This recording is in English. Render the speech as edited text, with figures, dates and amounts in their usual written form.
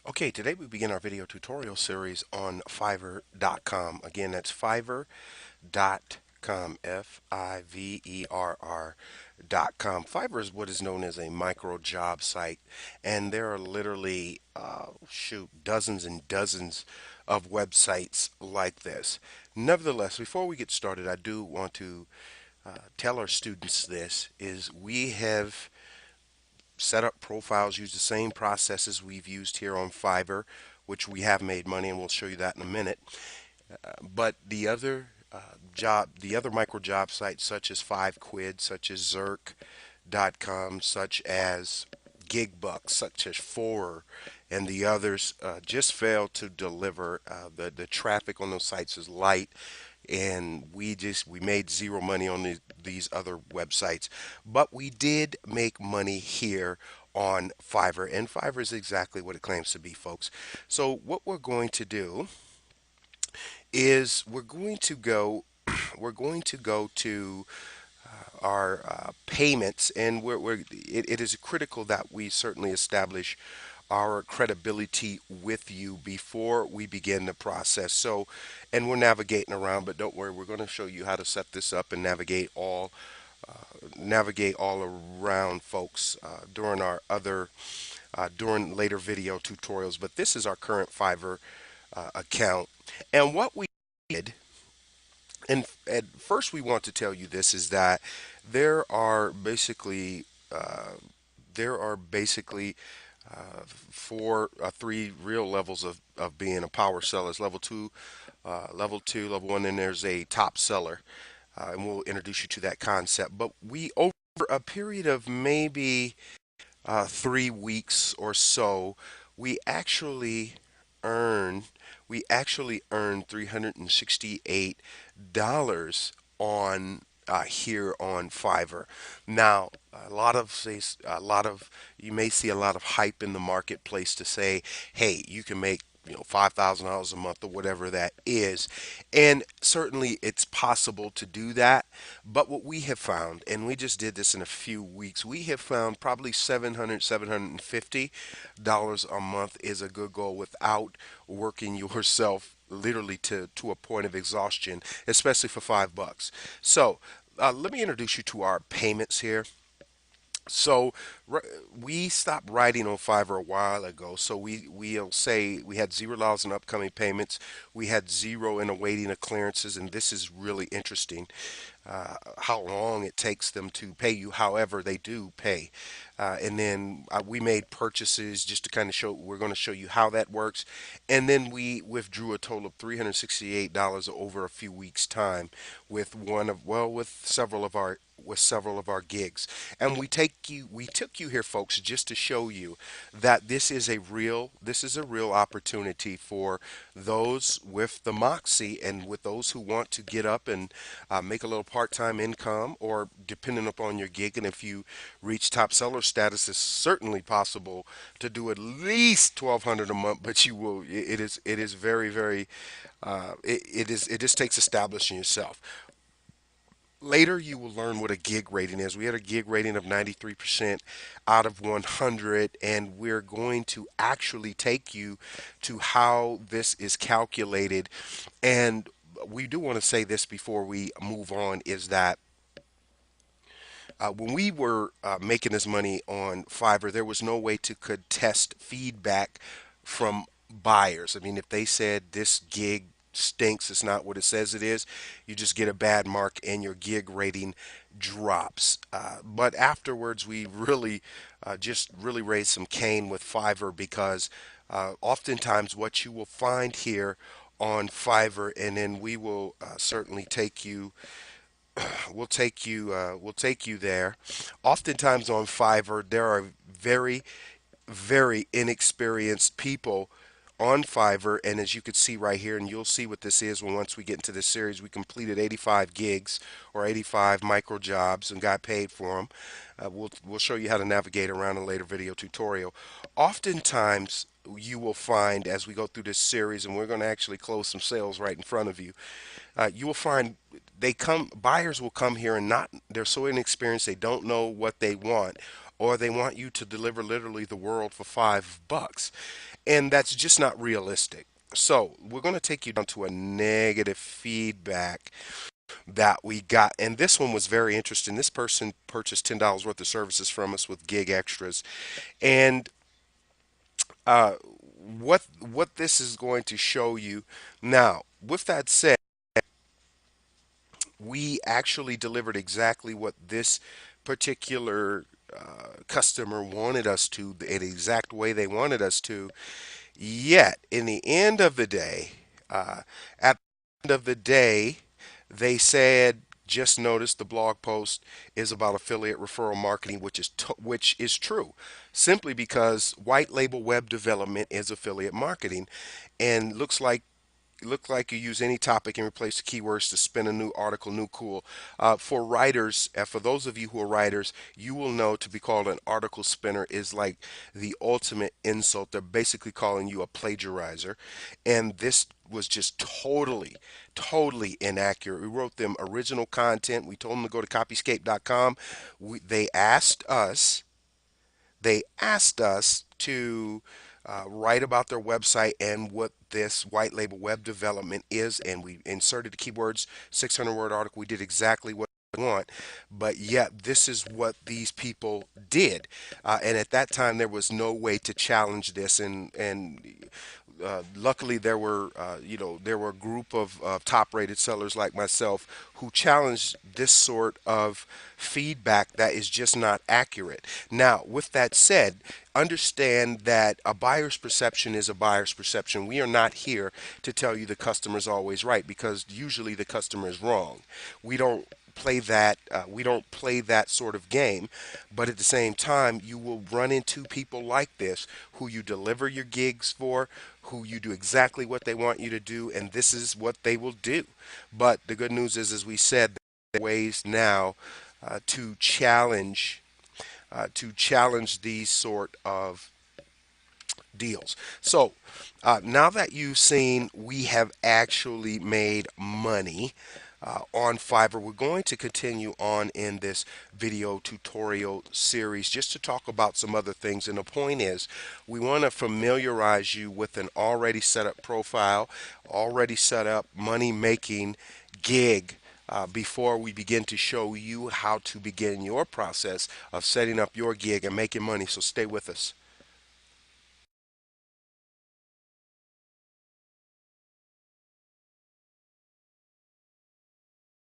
Okay, today we begin our video tutorial series on Fiverr.com. Again, that's Fiverr.com, Fiverr.com. Fiverr is what is known as a micro job site, and there are literally, dozens and dozens of websites like this. Nevertheless, before we get started, I do want to tell our students this is we have set up profiles, use the same processes we've used here on Fiverr, which we have made money, and we'll show you that in a minute. But the other micro job sites, such as 5Quid, such as Zerk.com, such as GigBucks, such as Forer, and the others, just fail to deliver. The traffic on those sites is light, and we made zero money on these other websites, but we did make money here on Fiverr, and Fiverr is exactly what it claims to be, folks. So what we're going to do is we're going to go to our payments, and it is critical that we certainly establish our credibility with you before we begin the process. So, and we're navigating around, but don't worry, we're going to show you how to set this up and navigate all around, folks, during later video tutorials. But this is our current Fiverr account, and what we did. And first, we want to tell you this is that there are basically uh, there are basically three real levels of being a power seller. It's level one, and there's a top seller, and we'll introduce you to that concept. But we over a period of maybe 3 weeks or so, we actually earn earned $368 on here on Fiverr. Now, a lot of you may see a lot of hype in the marketplace to say, "Hey, you can make $5,000 a month or whatever that is," and certainly it's possible to do that. But what we have found, and we just did this in a few weeks, we have found probably $750 a month is a good goal without working yourself literally to a point of exhaustion, especially for $5. So let me introduce you to our payments here. So we stopped writing on Fiverr a while ago. So we'll say we had $0 in upcoming payments. We had zero in awaiting of clearances, and this is really interesting. How long it takes them to pay you. However, they do pay. And then we made purchases just to kind of show. We're going to show you how that works. And then we withdrew a total of $368 over a few weeks' time with several of our gigs. And we took you here, folks, just to show you that this is a real opportunity for those with the moxie and with those who want to get up and make a little part-time income, or depending upon your gig. And if you reach top seller status, it's certainly possible to do at least 1,200 a month. But it is very it just takes establishing yourself. Later, you will learn what a gig rating is. We had a gig rating of 93% out of 100, and we're going to actually take you to how this is calculated. And we do want to say this before we move on is that when we were making this money on Fiverr, there was no way to contest feedback from buyers. I mean, if they said this gig stinks, it's not what it says it is, you just get a bad mark and your gig rating drops. But afterwards, we really just really raised some cane with Fiverr because oftentimes what you will find here on Fiverr, and then we will certainly take you we'll take you there. Oftentimes on Fiverr, there are very inexperienced people on Fiverr, and as you can see right here, and you'll see what this is once we get into this series, we completed 85 gigs or 85 micro jobs and got paid for them. We'll show you how to navigate around in a later video tutorial. Oftentimes, you will find as we go through this series, and we're going to actually close some sales right in front of you. You will find buyers will come here and they're so inexperienced they don't know what they want, or they want you to deliver literally the world for $5. and that's just not realistic. So we're going to take you down to a negative feedback that we got, and this one was very interesting. This person purchased $10 worth of services from us with gig extras, and uh, what this is going to show you now. With that said, we actually delivered exactly what this particular customer wanted us to, the exact way they wanted us to. Yet, in the end of the day, at the end of the day, they said, just notice the blog post is about affiliate referral marketing, which is true, simply because white label web development is affiliate marketing, and look like you use any topic and replace the keywords to spin a new article, new cool. For writers, for those of you who are writers, you will know to be called an article spinner is like the ultimate insult. They're basically calling you a plagiarizer. And this was just totally inaccurate. We wrote them original content. We told them to go to copyscape.com. They asked us to write about their website and what this white label web development is, and we inserted the keywords, 600-word article. We did exactly what we want, but yet this is what these people did, and at that time there was no way to challenge this, and luckily there were a group of top-rated sellers like myself who challenged this sort of feedback that is just not accurate. Now, with that said, understand that a buyer's perception is a buyer's perception. We are not here to tell you the customer's always right, because usually the customer is wrong. We don't play that sort of game, but at the same time you will run into people like this who you deliver your gigs for, who you do exactly what they want you to do, and this is what they will do. But the good news is, as we said, there are ways now to challenge these sort of deals. So now that you've seen we have actually made money on Fiverr, we're going to continue on in this video tutorial series just to talk about some other things. And the point is, we want to familiarize you with an already set up profile, already set up money making gig, before we begin to show you how to begin your process of setting up your gig and making money. So stay with us.